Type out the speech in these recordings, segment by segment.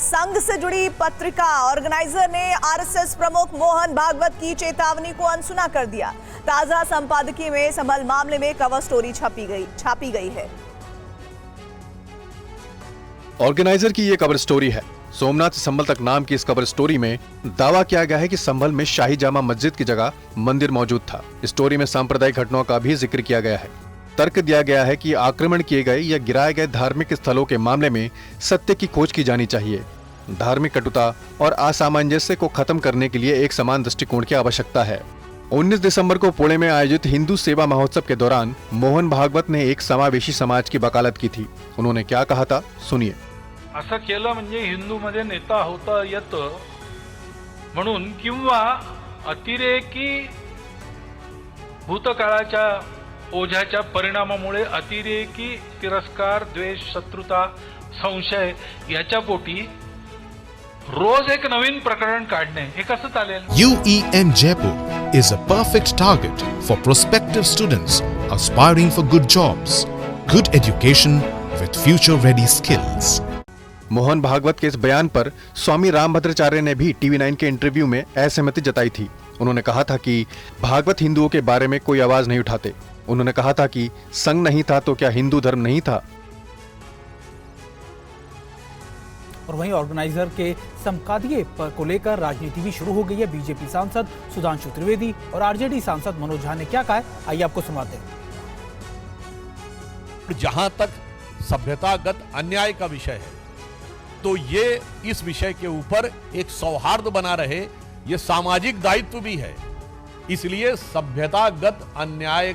संघ से जुड़ी पत्रिका ऑर्गेनाइजर ने आरएसएस प्रमुख मोहन भागवत की चेतावनी को अनसुना कर दिया। ताजा संपादकीय में संभल मामले में कवर स्टोरी छापी गई है। ऑर्गेनाइजर की ये कवर स्टोरी है। सोमनाथ से संभल तक नाम की इस कवर स्टोरी में दावा किया गया है कि संभल में शाही जामा मस्जिद की जगह मंदिर मौजूद था। स्टोरी में सांप्रदायिक घटनाओं का भी जिक्र किया गया है। तर्क दिया गया है कि आक्रमण किए गए या गिराए गए धार्मिक स्थलों के मामले में सत्य की खोज की जानी चाहिए। धार्मिक कटुता और असामंजस्य को खत्म करने के लिए एक समान दृष्टिकोण की आवश्यकता है। 19 दिसंबर को पुणे में आयोजित हिंदू सेवा महोत्सव के दौरान मोहन भागवत ने एक समावेशी समाज की वकालत की थी। उन्होंने क्या कहा था, सुनिए। असं केलं म्हणजे हिंदूमध्ये नेता होता येतं म्हणून किंवा अतिरेकी भूतकाळाच्या ओझ्याच्या परिणामामुळे अतिरेकी तिरस्कार, द्वेष, शत्रुता, संशय याच्या पोटी रोज एक नवीन प्रकरण काढणे हे कसं चालेल? UEM Jaipur is a perfect target for prospective students aspiring for good jobs, good education with future-ready skills. Mohan Bhagwat के इस बयान पर स्वामी रामभद्राचार्य ने भी TV9 के इंटरव्यू में असहमति जताई थी। उन्होंने कहा था कि भागवत हिंदुओं के बारे में कोई आवाज नहीं उठाते। उन्होंने कहा था कि संघ नहीं था तो क्या हिंदू धर्म नहीं था। और वहीं ऑर्गेनाइजर के संपादकीय को लेकर राजनीति भी शुरू हो गई है। बीजेपी सांसद सुधांशु त्रिवेदी और आरजेडी सांसद मनोज झा ने क्या कहा है, आइए आपको सुनाते हैं। जहां तक सभ्यतागत अन्याय का विषय है तो ये इस विषय के ऊपर एक सौहार्द बना रहे, ये सामाजिक दायित्व भी है। इसलिए सभ्यतागत अन्याय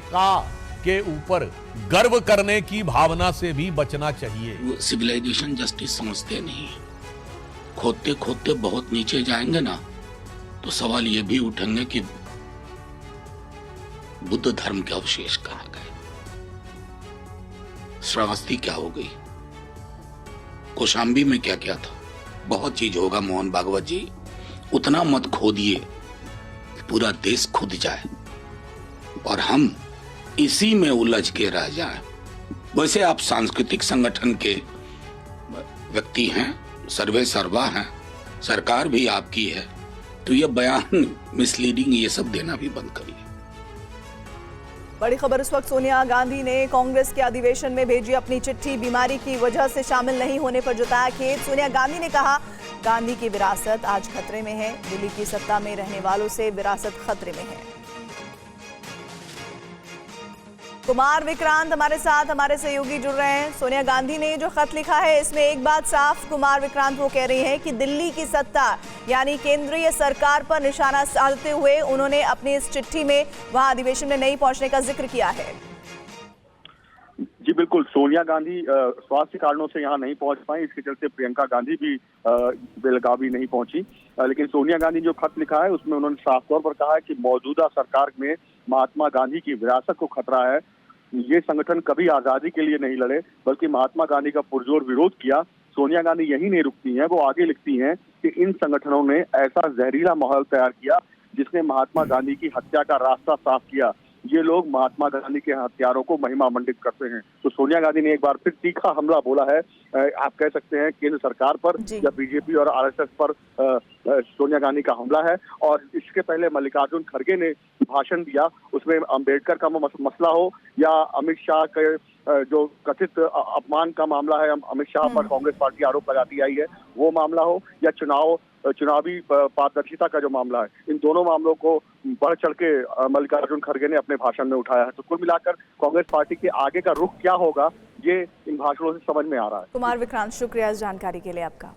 के ऊपर गर्व करने की भावना से भी बचना चाहिए। वो सिविलाइजेशन जस्टिस समझते नहीं, खोदते खोदते बहुत नीचे जाएंगे ना तो सवाल ये भी उठेंगे कि बुद्ध धर्म के अवशेष कहां गए, श्रावस्ती क्या हो गई, कौशाम्बी में क्या क्या था। बहुत चीज होगा मोहन भागवत जी, उतना मत खोदिए पूरा देश खुद जाए और हम इसी में उलझ के रह जाएं। वैसे आप सांस्कृतिक संगठन के व्यक्ति हैं, सर्वे सर्वा हैं, सरकार भी आपकी है, तो ये बयान मिसलीडिंग ये सब देना भी बंद करिए। बड़ी खबर इस वक्त, सोनिया गांधी ने कांग्रेस के अधिवेशन में भेजी अपनी चिट्ठी। बीमारी की वजह से शामिल नहीं होने पर जताया खेद। सोनिया गांधी ने कहा, गांधी की विरासत आज खतरे में है। दिल्ली की सत्ता में रहने वालों से विरासत खतरे में है। कुमार विक्रांत हमारे साथ, हमारे सहयोगी जुड़ रहे हैं। सोनिया गांधी ने जो खत लिखा है इसमें एक बात साफ कुमार विक्रांत वो कह रही हैं कि दिल्ली की सत्ता यानी केंद्रीय सरकार पर निशाना साधते हुए उन्होंने अपनी इस चिट्ठी में वहां अधिवेशन में नहीं पहुंचने का जिक्र किया है। जी बिल्कुल, सोनिया गांधी स्वास्थ्य कारणों से यहाँ नहीं पहुंच पाई, इसके चलते प्रियंका गांधी भी बेलगावी नहीं पहुंची। लेकिन सोनिया गांधी जो खत लिखा है उसमें उन्होंने साफ तौर पर कहा है कि मौजूदा सरकार में महात्मा गांधी की विरासत को खतरा है। ये संगठन कभी आजादी के लिए नहीं लड़े बल्कि महात्मा गांधी का पुरजोर विरोध किया। सोनिया गांधी यही नहीं रुकती हैं, वो आगे लिखती हैं कि इन संगठनों ने ऐसा जहरीला माहौल तैयार किया जिसने महात्मा गांधी की हत्या का रास्ता साफ किया। ये लोग महात्मा गांधी के हत्यारों को महिमा मंडित करते हैं। तो सोनिया गांधी ने एक बार फिर तीखा हमला बोला है, आप कह सकते हैं केंद्र सरकार पर या बीजेपी और आरएसएस पर सोनिया गांधी का हमला है। और इसके पहले मल्लिकार्जुन खड़गे ने भाषण दिया, उसमें अंबेडकर का मसला हो या अमित शाह के जो कथित अपमान का मामला है, अमित शाह पर कांग्रेस पार्टी आरोप लगाती आई है, वो मामला हो या चुनावी पारदर्शिता का जो मामला है, इन दोनों मामलों को बढ़ चढ़ के मल्लिकार्जुन खड़गे ने अपने भाषण में उठाया है। तो कुल मिलाकर कांग्रेस पार्टी के आगे का रुख क्या होगा ये इन भाषणों से समझ में आ रहा है। कुमार विक्रांत, शुक्रिया इस जानकारी के लिए आपका।